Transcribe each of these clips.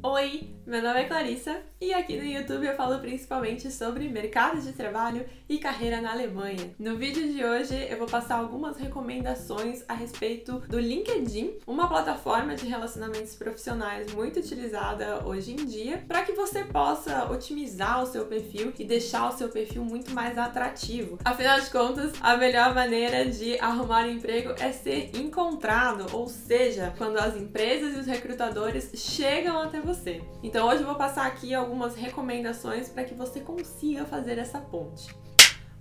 Oi, meu nome é Clarissa e aqui no YouTube eu falo principalmente sobre mercado de trabalho e carreira na Alemanha. No vídeo de hoje eu vou passar algumas recomendações a respeito do LinkedIn, uma plataforma de relacionamentos profissionais muito utilizada hoje em dia, para que você possa otimizar o seu perfil e deixar o seu perfil muito mais atrativo. Afinal de contas, a melhor maneira de arrumar um emprego é ser encontrado, ou seja, quando as empresas e os recrutadores chegam até você. Então hoje eu vou passar aqui algumas recomendações para que você consiga fazer essa ponte.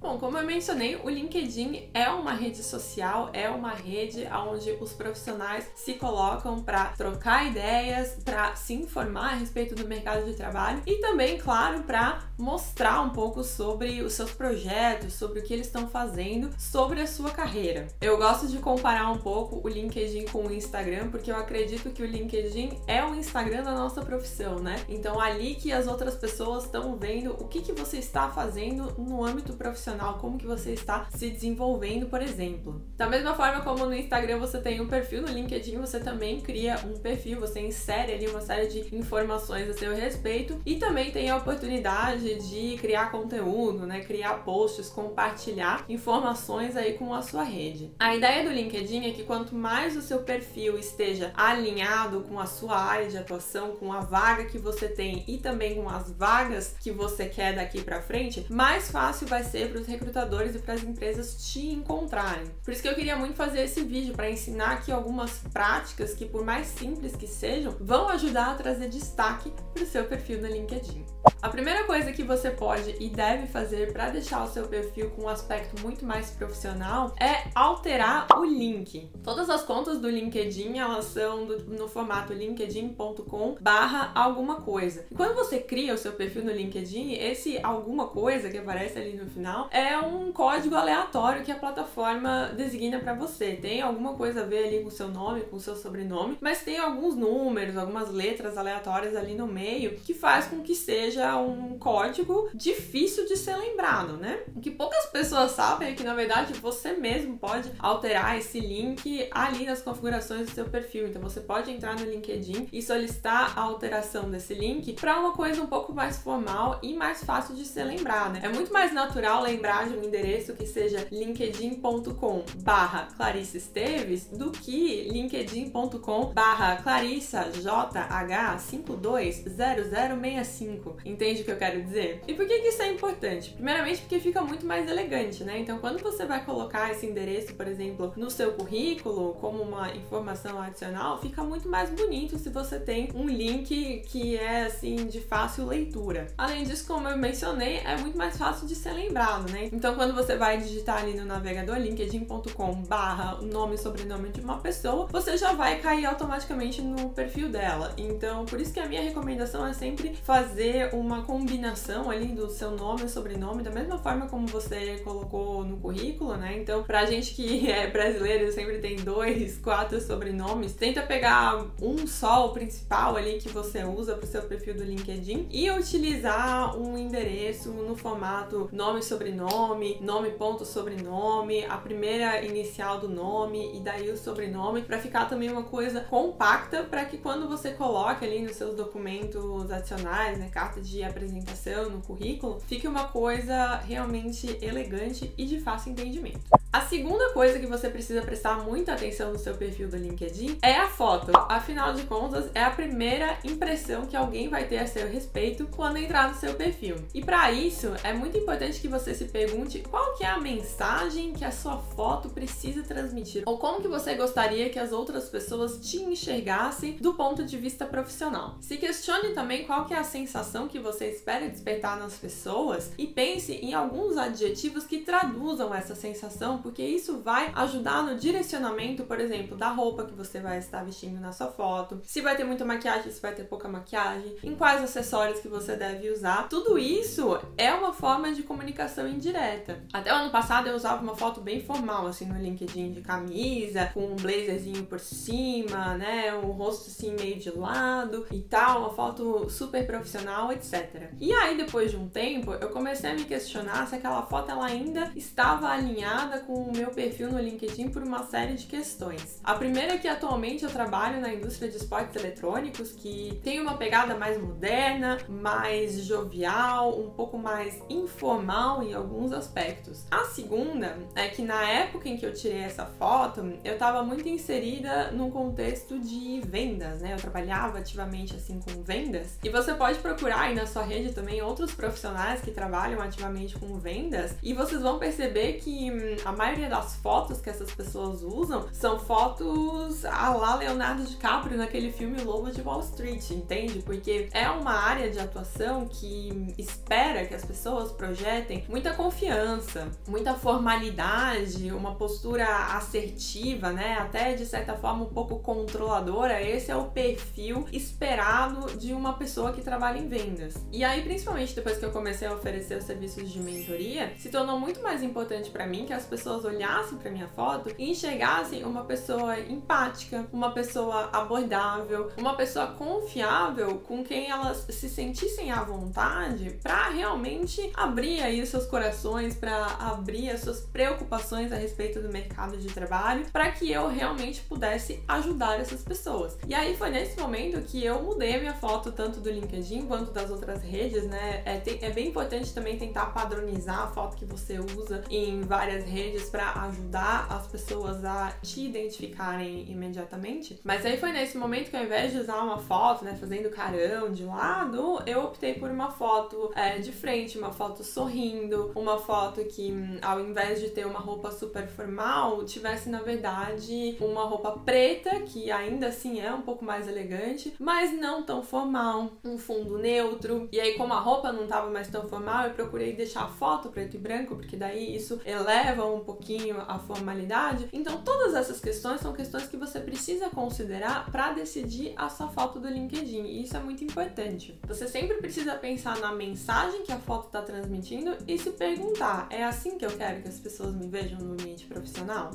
Bom, como eu mencionei, o LinkedIn é uma rede social, é uma rede onde os profissionais se colocam para trocar ideias, para se informar a respeito do mercado de trabalho e também, claro, para mostrar um pouco sobre os seus projetos, sobre o que eles estão fazendo, sobre a sua carreira. Eu gosto de comparar um pouco o LinkedIn com o Instagram, porque eu acredito que o LinkedIn é o Instagram da nossa profissão, né? Então, ali que as outras pessoas estão vendo o que você está fazendo no âmbito profissional, como que você está se desenvolvendo, por exemplo. Da mesma forma como no Instagram você tem um perfil, no LinkedIn você também cria um perfil, você insere ali uma série de informações a seu respeito e também tem a oportunidade de criar conteúdo, né? Criar posts, compartilhar informações aí com a sua rede. A ideia do LinkedIn é que quanto mais o seu perfil esteja alinhado com a sua área de atuação, com a vaga que você tem e também com as vagas que você quer daqui para frente, mais fácil vai ser para os recrutadores e para as empresas te encontrarem. Por isso que eu queria muito fazer esse vídeo para ensinar aqui algumas práticas que, por mais simples que sejam, vão ajudar a trazer destaque para o seu perfil no LinkedIn. A primeira coisa que você pode e deve fazer para deixar o seu perfil com um aspecto muito mais profissional é alterar o link. Todas as contas do LinkedIn, elas são no formato linkedin.com/alguma coisa. E quando você cria o seu perfil no LinkedIn, esse alguma coisa que aparece ali no final é um código aleatório que a plataforma designa para você. Tem alguma coisa a ver ali com o seu nome, com o seu sobrenome, mas tem alguns números, algumas letras aleatórias ali no meio que faz com que seja um código difícil de ser lembrado, né? O que poucas pessoas sabem é que, na verdade, você mesmo pode alterar esse link ali nas configurações do seu perfil. Então, você pode entrar no LinkedIn e solicitar a alteração desse link para uma coisa um pouco mais formal e mais fácil de ser lembrada. É muito mais natural lembrar de um endereço que seja linkedin.com/Clarissa Esteves do que linkedin.com/ClarissajH520065. Entende o que eu quero dizer? E por que isso é importante? Primeiramente porque fica muito mais elegante, né? Então, quando você vai colocar esse endereço, por exemplo, no seu currículo, como uma informação adicional, fica muito mais bonito se você tem um link que é, assim, de fácil leitura. Além disso, como eu mencionei, é muito mais fácil de ser lembrado, né? Então, quando você vai digitar ali no navegador linkedin.com/o nome e sobrenome de uma pessoa, você já vai cair automaticamente no perfil dela. Então, por isso que a minha recomendação é sempre fazer uma combinação ali do seu nome e sobrenome, da mesma forma como você colocou no currículo, né? Então, pra gente que é brasileiro, sempre tem 2, 4 sobrenomes, tenta pegar um só, o principal ali que você usa pro seu perfil do LinkedIn e utilizar um endereço no formato nome, sobrenome, nome ponto sobrenome, a primeira inicial do nome e daí o sobrenome, para ficar também uma coisa compacta, para que quando você coloque ali nos seus documentos adicionais, né, carta de apresentação, no currículo, fique uma coisa realmente elegante e de fácil entendimento. A segunda coisa que você precisa prestar muita atenção no seu perfil do LinkedIn é a foto. Afinal de contas, é a primeira impressão que alguém vai ter a seu respeito quando entrar no seu perfil. E para isso, é muito importante que você se pergunte qual que é a mensagem que a sua foto precisa transmitir, ou como que você gostaria que as outras pessoas te enxergassem do ponto de vista profissional. Se questione também qual que é a sensação que você espera despertar nas pessoas e pense em alguns adjetivos que traduzam essa sensação, porque isso vai ajudar no direcionamento, por exemplo, da roupa que você vai estar vestindo na sua foto, se vai ter muita maquiagem, se vai ter pouca maquiagem, em quais acessórios que você deve usar. Tudo isso é uma forma de comunicação indireta. Até o ano passado eu usava uma foto bem formal, assim, no LinkedIn, de camisa, com um blazerzinho por cima, né, o rosto assim meio de lado e tal, uma foto super profissional, etc. E aí, depois de um tempo, eu comecei a me questionar se aquela foto ela ainda estava alinhada com o meu perfil no LinkedIn por uma série de questões. A primeira é que atualmente eu trabalho na indústria de esportes eletrônicos, que tem uma pegada mais moderna, mais jovial, um pouco mais informal em alguns aspectos. A segunda é que na época em que eu tirei essa foto, eu estava muito inserida num contexto de vendas, né? Eu trabalhava ativamente assim com vendas, e você pode procurar aí na sua rede também outros profissionais que trabalham ativamente com vendas, e vocês vão perceber que a maioria das fotos que essas pessoas usam são fotos à la Leonardo DiCaprio naquele filme Lobo de Wall Street, entende? Porque é uma área de atuação que espera que as pessoas projetem muita confiança, muita formalidade, uma postura assertiva, né? Até de certa forma um pouco controladora. Esse é o perfil esperado de uma pessoa que trabalha em vendas. E aí, principalmente depois que eu comecei a oferecer os serviços de mentoria, se tornou muito mais importante para mim que as pessoas olhassem para minha foto e enxergassem uma pessoa empática, uma pessoa abordável, uma pessoa confiável com quem elas se sentissem à vontade para realmente abrir aí os seus corações, para abrir as suas preocupações a respeito do mercado de trabalho, para que eu realmente pudesse ajudar essas pessoas. E aí foi nesse momento que eu mudei a minha foto tanto do LinkedIn quanto das outras redes, né? É bem importante também tentar padronizar a foto que você usa em várias redes para ajudar as pessoas a te identificarem imediatamente. Mas aí foi nesse momento que, ao invés de usar uma foto, né, fazendo carão de lado, eu optei por uma foto de frente, uma foto sorrindo, uma foto que, ao invés de ter uma roupa super formal, tivesse, na verdade, uma roupa preta, que ainda assim é um pouco mais elegante, mas não tão formal, um fundo neutro. E aí, como a roupa não estava mais tão formal, eu procurei deixar a foto preto e branco, porque daí isso eleva um pouquinho a formalidade. Então, todas essas questões são questões que você precisa considerar para decidir a sua foto do LinkedIn, e isso é muito importante. Você sempre precisa pensar na mensagem que a foto está transmitindo e se perguntar: é assim que eu quero que as pessoas me vejam no ambiente profissional?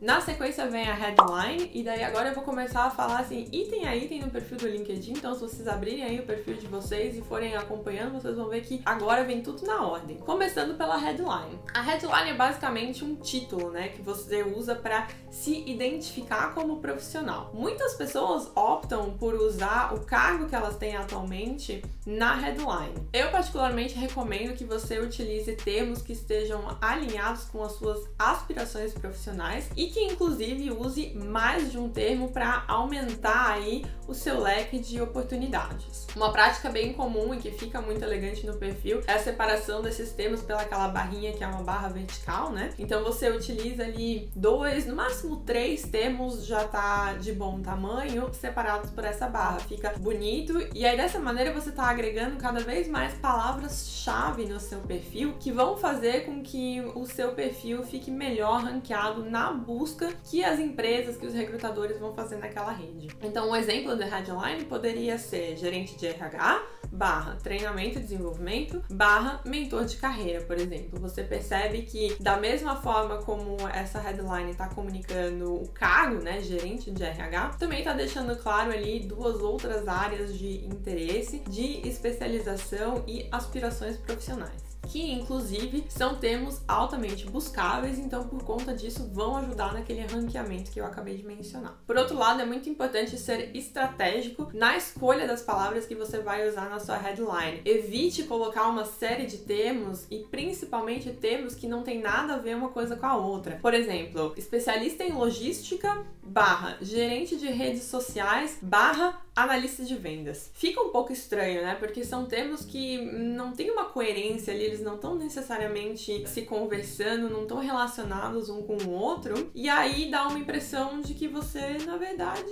Na sequência vem a headline, e daí agora eu vou começar a falar assim, item a item no perfil do LinkedIn. Então, se vocês abrirem aí o perfil de vocês e forem acompanhando, vocês vão ver que agora vem tudo na ordem. Começando pela headline. A headline é basicamente um título, né, que você usa para se identificar como profissional. Muitas pessoas optam por usar o cargo que elas têm atualmente na headline. Eu particularmente recomendo que você utilize termos que estejam alinhados com as suas aspirações profissionais e que inclusive use mais de um termo para aumentar aí o seu leque de oportunidades. Uma prática bem comum e que fica muito elegante no perfil é a separação desses termos pelaquela barrinha que é uma barra vertical, né? Então você utiliza ali 2, no máximo 3 termos, já tá de bom tamanho, separados por essa barra. Fica bonito, e aí dessa maneira você tá agregando cada vez mais palavras-chave no seu perfil que vão fazer com que o seu perfil fique melhor ranqueado na busca que as empresas, que os recrutadores vão fazer naquela rede. Então, um exemplo da headline poderia ser gerente de RH, barra treinamento e desenvolvimento, barra mentor de carreira, por exemplo. Você percebe que, da mesma forma como essa headline está comunicando o cargo, né, gerente de RH, também está deixando claro ali 2 outras áreas de interesse, de especialização e aspirações profissionais, que inclusive são termos altamente buscáveis, então por conta disso vão ajudar naquele ranqueamento que eu acabei de mencionar. Por outro lado, é muito importante ser estratégico na escolha das palavras que você vai usar na sua headline. Evite colocar uma série de termos e principalmente termos que não tem nada a ver uma coisa com a outra. Por exemplo, especialista em logística barra gerente de redes sociais barra analista de vendas. Fica um pouco estranho, né? Porque são termos que não tem uma coerência ali, eles não estão necessariamente se conversando, não estão relacionados um com o outro, e aí dá uma impressão de que você, na verdade,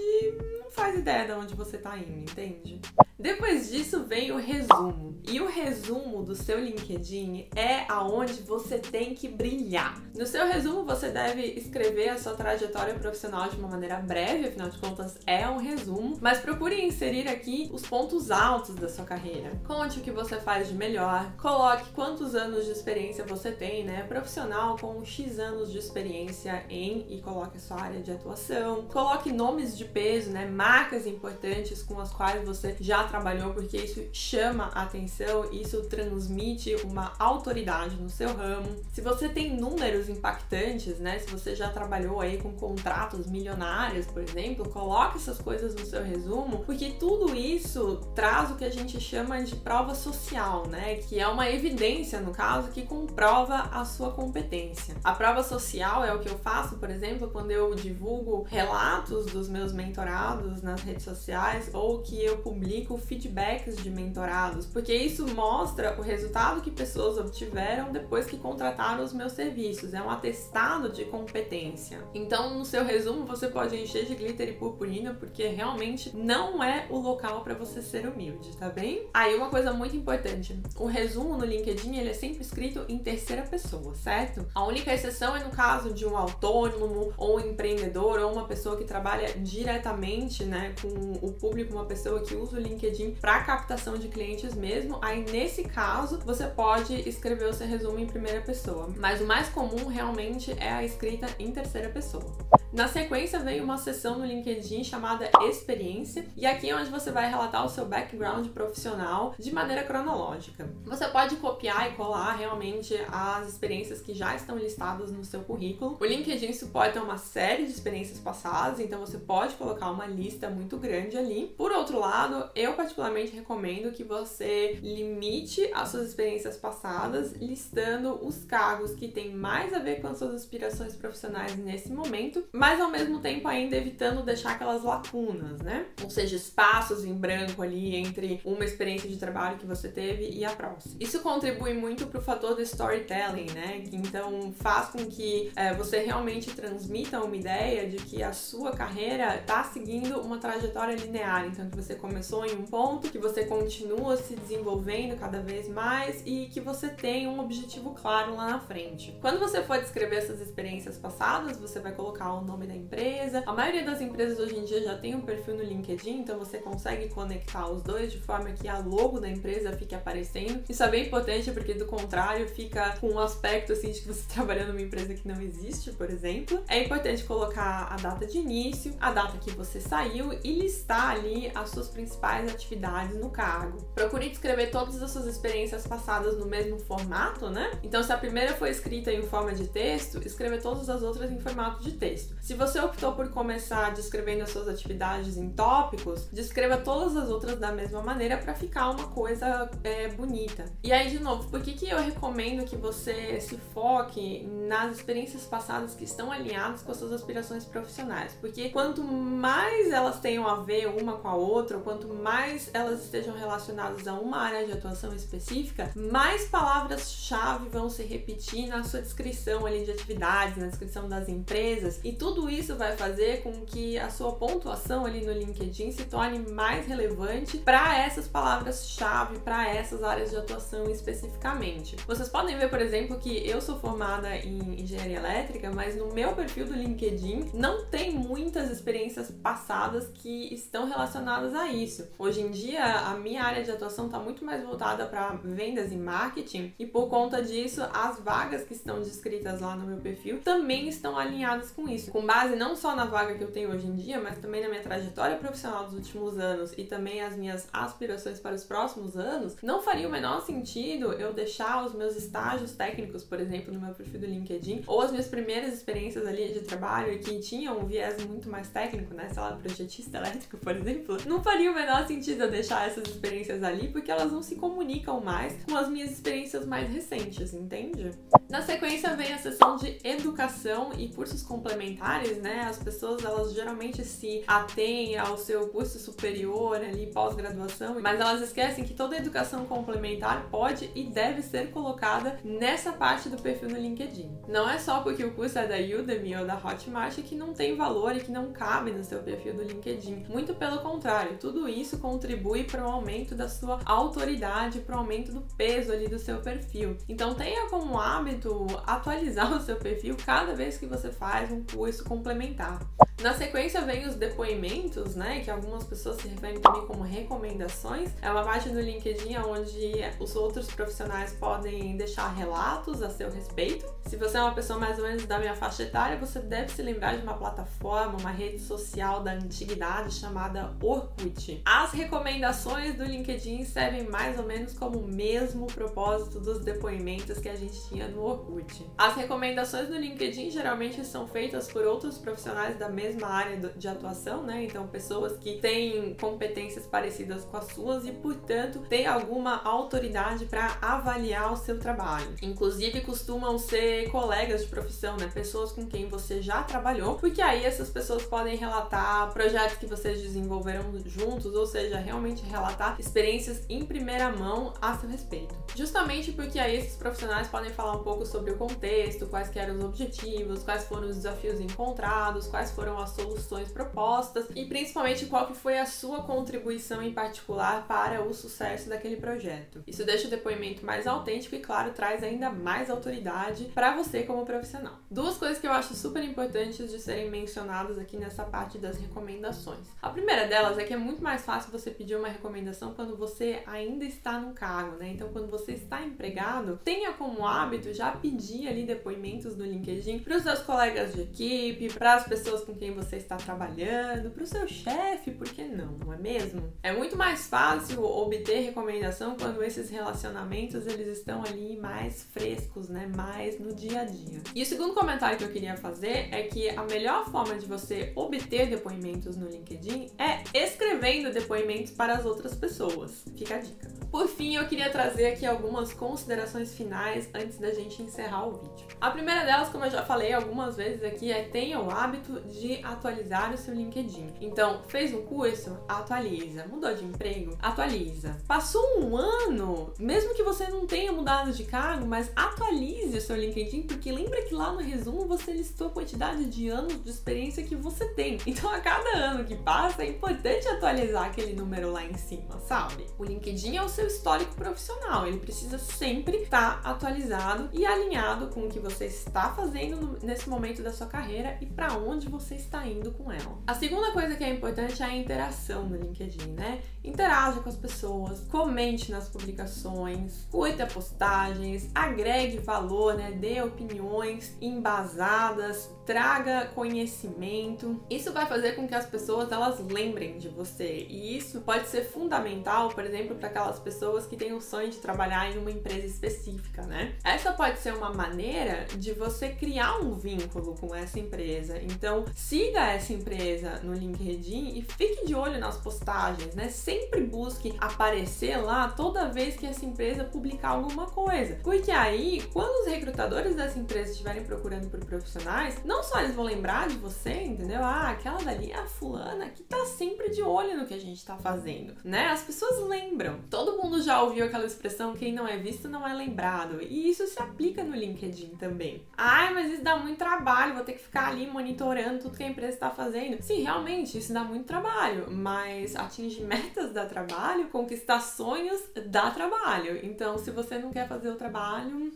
não faz ideia de onde você tá indo, entende? Depois disso vem o resumo. E o resumo do seu LinkedIn é aonde você tem que brilhar. No seu resumo você deve escrever a sua trajetória profissional de uma maneira breve, afinal de contas é um resumo, mas procure inserir aqui os pontos altos da sua carreira. Conte o que você faz de melhor, coloque quantos anos de experiência você tem, né, profissional com X anos de experiência em, e coloque a sua área de atuação, coloque nomes de peso, né, marcas importantes com as quais você já trabalhou, porque isso chama a atenção, isso transmite uma autoridade no seu ramo. Se você tem números impactantes, né? Se você já trabalhou aí com contratos milionários, por exemplo, coloque essas coisas no seu resumo, porque tudo isso traz o que a gente chama de prova social, né? Que é uma evidência, no caso, que comprova a sua competência. A prova social é o que eu faço, por exemplo, quando eu divulgo relatos dos meus mentorados nas redes sociais ou que eu publico feedbacks de mentorados, porque isso mostra o resultado que pessoas obtiveram depois que contrataram os meus serviços. É um atestado de competência. Então, no seu resumo, você pode encher de glitter e purpurina, porque realmente não é o local para você ser humilde, tá bem? Aí, uma coisa muito importante, o resumo no LinkedIn, ele é sempre escrito em terceira pessoa, certo? A única exceção é no caso de um autônomo ou um empreendedor ou uma pessoa que trabalha diretamente, né, com o público, uma pessoa que usa o LinkedIn para captação de clientes mesmo. Aí, nesse caso, você pode escrever o seu resumo em primeira pessoa, mas o mais comum realmente é a escrita em terceira pessoa. Na sequência vem uma seção no LinkedIn chamada Experiência, e aqui é onde você vai relatar o seu background profissional de maneira cronológica. Você pode copiar e colar realmente as experiências que já estão listadas no seu currículo. O LinkedIn suporta uma série de experiências passadas, então você pode colocar uma lista muito grande ali. Por outro lado, eu particularmente recomendo que você limite as suas experiências passadas, listando os cargos que têm mais a ver com as suas aspirações profissionais nesse momento, mas ao mesmo tempo ainda evitando deixar aquelas lacunas, né? Ou seja, espaços em branco ali entre uma experiência de trabalho que você teve e a próxima. Isso contribui muito para o fator do storytelling, né? Que então faz com que você realmente transmita uma ideia de que a sua carreira está seguindo uma trajetória linear, então que você começou em um ponto, que você continua se desenvolvendo cada vez mais e que você tem um objetivo claro lá na frente. Quando você for descrever essas experiências passadas, você vai colocar o nome da empresa. A maioria das empresas hoje em dia já tem um perfil no LinkedIn, então você consegue conectar os dois de forma que a logo da empresa fique aparecendo. Isso é bem importante porque, do contrário, fica com um aspecto assim de que você trabalha numa empresa que não existe, por exemplo. É importante colocar a data de início, a data que você saiu e listar ali as suas principais atividades no cargo. Procure descrever todas as suas experiências passadas no mesmo formato, né? Então, se a primeira foi escrita em forma de texto, escreva todas as outras em formato de texto. Se você optou por começar descrevendo as suas atividades em tópicos, descreva todas as outras da mesma maneira para ficar uma coisa bonita. E aí, de novo, por que eu recomendo que você se foque nas experiências passadas que estão alinhadas com as suas aspirações profissionais? Porque quanto mais elas tenham a ver uma com a outra, ou quanto mais elas estejam relacionadas a uma área de atuação específica, mais palavras-chave vão se repetir na sua descrição ali de atividades, na descrição das empresas, e tudo isso vai fazer com que a sua pontuação ali no LinkedIn se torne mais relevante para essas palavras-chave, para essas áreas de atuação especificamente. Vocês podem ver, por exemplo, que eu sou formada em engenharia elétrica, mas no meu perfil do LinkedIn não tem muitas experiências passadas que estão relacionadas a isso. Hoje em dia, a minha área de atuação está muito mais voltada para vendas e marketing, e por conta disso, as vagas que estão descritas lá no meu perfil também estão alinhadas com isso. Com base não só na vaga que eu tenho hoje em dia, mas também na minha trajetória profissional dos últimos anos e também as minhas aspirações para os próximos anos, não faria o menor sentido eu deixar os meus estágios técnicos, por exemplo, no meu perfil do LinkedIn, ou as minhas primeiras experiências ali de trabalho que tinham um viés muito mais técnico, né, sei lá, projetista elétrico, por exemplo, não faria o menor sentido eu deixar essas experiências ali, porque elas não se comunicam mais com as minhas experiências mais recentes, entende? Na sequência vem a seção de educação e cursos complementares, né? As pessoas, elas geralmente se atêm ao seu curso superior ali, pós-graduação, mas elas esquecem que toda educação complementar pode e deve ser colocada nessa parte do perfil no LinkedIn. Não é só porque o curso é da Udemy ou da Hotmart que não tem valor e que não cabe no seu perfil do LinkedIn. Muito pelo contrário, tudo isso contribui para o aumento da sua autoridade, para o aumento do peso ali do seu perfil. Então tenha como hábito certo atualizar o seu perfil cada vez que você faz um curso complementar. Na sequência vem os depoimentos, né, que algumas pessoas se referem também como recomendações. É uma parte do LinkedIn onde os outros profissionais podem deixar relatos a seu respeito. Se você é uma pessoa mais ou menos da minha faixa etária, você deve se lembrar de uma plataforma, uma rede social da antiguidade chamada Orkut. As recomendações do LinkedIn servem mais ou menos como o mesmo propósito dos depoimentos que a gente tinha no Orkut. As recomendações do LinkedIn geralmente são feitas por outros profissionais da mesma área de atuação, né? Então, pessoas que têm competências parecidas com as suas e, portanto, têm alguma autoridade para avaliar o seu trabalho. Inclusive, costumam ser colegas de profissão, né? Pessoas com quem você já trabalhou, porque aí essas pessoas podem relatar projetos que vocês desenvolveram juntos, ou seja, realmente relatar experiências em primeira mão a seu respeito. Justamente porque aí esses profissionais podem falar um pouco sobre o contexto, quais que eram os objetivos, quais foram os desafios encontrados, quais foram as soluções propostas e principalmente qual que foi a sua contribuição em particular para o sucesso daquele projeto. Isso deixa o depoimento mais autêntico e, claro, traz ainda mais autoridade para você como profissional. Duas coisas que eu acho super importantes de serem mencionadas aqui nessa parte das recomendações. A primeira delas é que é muito mais fácil você pedir uma recomendação quando você ainda está no cargo, né? Então, quando você está empregado, tenha como hábito já pedir ali depoimentos no LinkedIn para os seus colegas de equipe, para as pessoas com quem você está trabalhando, para o seu chefe, por que não é mesmo? É muito mais fácil obter recomendação quando esses relacionamentos eles estão ali mais frescos, né? Mais no dia a dia. E o segundo comentário que eu queria fazer é que a melhor forma de você obter depoimentos no LinkedIn é escrevendo depoimentos para as outras pessoas. Fica a dica. Por fim, eu queria trazer aqui algumas considerações finais antes da gente encerrar o vídeo. A primeira delas, como eu já falei algumas vezes aqui, é tenha o hábito de atualizar o seu LinkedIn. Então, fez um curso? Atualiza. Mudou de emprego? Atualiza. Passou um ano? Mesmo que você não tenha mudado de cargo, mas atualize o seu LinkedIn, porque lembra que lá no resumo você listou a quantidade de anos de experiência que você tem. Então, a cada ano que passa, é importante atualizar aquele número lá em cima, sabe? O LinkedIn é o seu histórico profissional, ele precisa sempre estar atualizado e alinhado com o que você está fazendo nesse momento da sua carreira e para onde você está indo com ela. A segunda coisa que é importante é a interação no LinkedIn, né? Interaja com as pessoas, comente nas publicações, curta postagens, agregue valor, né? Dê opiniões embasadas, traga conhecimento. Isso vai fazer com que as pessoas elas lembrem de você e isso pode ser fundamental, por exemplo, para aquelas pessoas que têm o sonho de trabalhar em uma empresa específica, né? Essa pode ser uma maneira de você criar um vínculo com essa empresa. Então, siga essa empresa no LinkedIn e fique de olho nas postagens, né? Sempre busque aparecer lá toda vez que essa empresa publicar alguma coisa. Porque aí, quando os recrutadores dessa empresa estiverem procurando por profissionais, não só eles vão lembrar de você, entendeu? Ah, aquela dali é a fulana que tá sempre de olho no que a gente tá fazendo, né? As pessoas lembram. Todo mundo já ouviu aquela expressão, quem não é visto não é lembrado. E isso se aplica no LinkedIn também. Ai, mas isso dá muito trabalho, vou ter que ficar ali monitorando tudo que a empresa está fazendo. Sim, realmente, isso dá muito trabalho, mas atingir metas dá trabalho, conquistar sonhos dá trabalho. Então, se você não quer fazer o trabalho,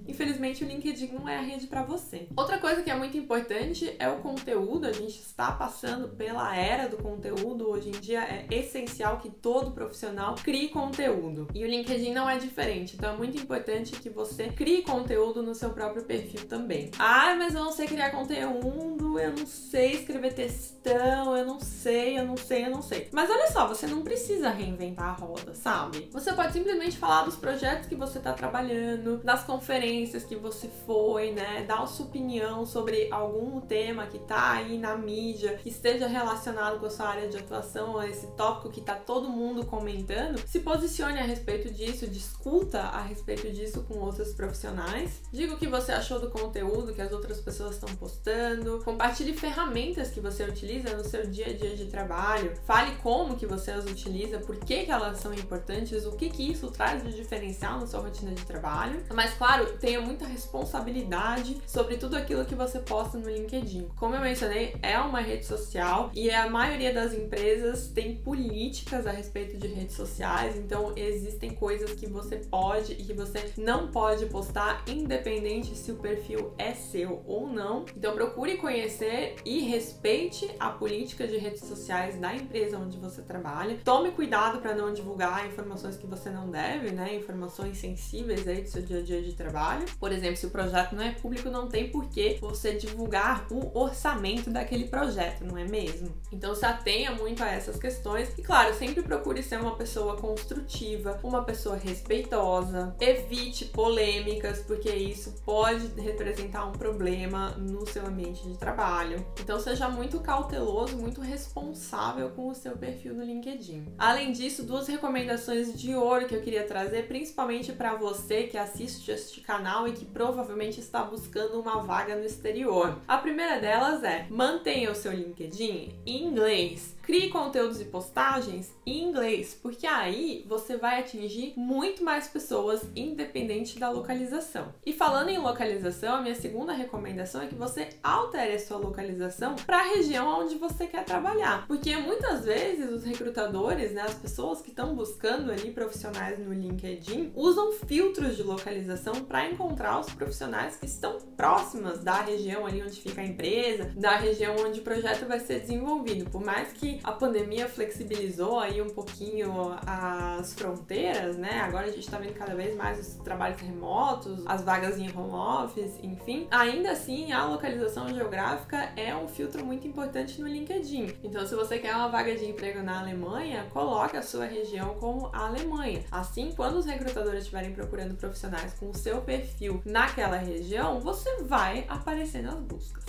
infelizmente o LinkedIn não é a rede para você. Outra coisa que é muito importante é o conteúdo. A gente está passando pela era do conteúdo. Hoje em dia é essencial que todo profissional crie conteúdo. E o LinkedIn não é diferente. Então é muito importante que você crie conteúdo no seu próprio perfil também. Ah, mas eu não sei criar conteúdo, eu não sei escrever textão, eu não sei. Mas olha só, você não precisa reinventar a roda, sabe? Você pode simplesmente falar dos projetos que você está trabalhando, das conferências que você foi, né? Dar a sua opinião sobre algum tema que tá aí na mídia, que esteja relacionado com a sua área de atuação, esse tópico que tá todo mundo comentando. Se posicione a respeito disso, discuta a respeito disso com outros profissionais. Diga o que você achou do conteúdo que as outras pessoas estão postando. Compartilhe ferramentas que você utiliza no seu dia a dia de trabalho. Fale como que você as utiliza, por que elas são importantes, o que isso traz de diferencial na sua rotina de trabalho. Mas claro, tenha muita responsabilidade sobre tudo aquilo que você posta no LinkedIn. Como eu mencionei, é uma rede social e a maioria das empresas tem políticas a respeito de redes sociais, então existem coisas que você pode e que você não pode postar, independente se o perfil é seu ou não. Então procure conhecer e respeite a política de redes sociais da empresa onde você trabalha. Tome cuidado para não divulgar informações que você não deve, né? Informações sensíveis aí do seu dia a dia de trabalho. Por exemplo, se o projeto não é público, não tem por que você divulgar o orçamento daquele projeto, não é mesmo? Então se atenha muito a essas questões e, claro, sempre procure ser uma pessoa construtiva, uma pessoa respeitosa, evite polêmicas, porque isso pode representar um problema no seu ambiente de trabalho. Então seja muito cauteloso, muito responsável com o seu perfil no LinkedIn. Além disso, duas recomendações de ouro que eu queria trazer, principalmente para você que assiste este canal e que provavelmente está buscando uma vaga no exterior. A primeira delas é: mantenha o seu LinkedIn em inglês. Crie conteúdos e postagens em inglês, porque aí você vai atingir muito mais pessoas, independente da localização. E falando em localização, a minha segunda recomendação é que você altere a sua localização para a região onde você quer trabalhar. Porque muitas vezes os recrutadores, né, as pessoas que estão buscando ali profissionais no LinkedIn, usam filtros de localização para encontrar os profissionais que estão próximas da região ali onde fica a empresa, da região onde o projeto vai ser desenvolvido. Por mais que a pandemia flexibilizou aí um pouquinho as fronteiras, né? Agora a gente tá vendo cada vez mais os trabalhos remotos, as vagas em home office, enfim. Ainda assim, a localização geográfica é um filtro muito importante no LinkedIn. Então, se você quer uma vaga de emprego na Alemanha, coloque a sua região como a Alemanha. Assim, quando os recrutadores estiverem procurando profissionais com o seu perfil naquela região, você vai aparecer nas buscas.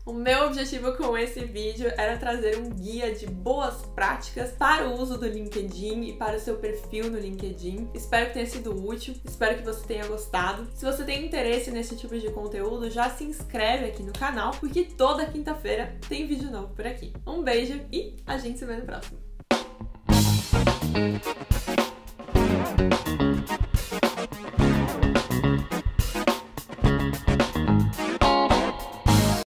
O meu objetivo com esse vídeo era trazer um guia de boas práticas para o uso do LinkedIn e para o seu perfil no LinkedIn. Espero que tenha sido útil, espero que você tenha gostado. Se você tem interesse nesse tipo de conteúdo, já se inscreve aqui no canal, porque toda quinta-feira tem vídeo novo por aqui. Um beijo e a gente se vê no próximo.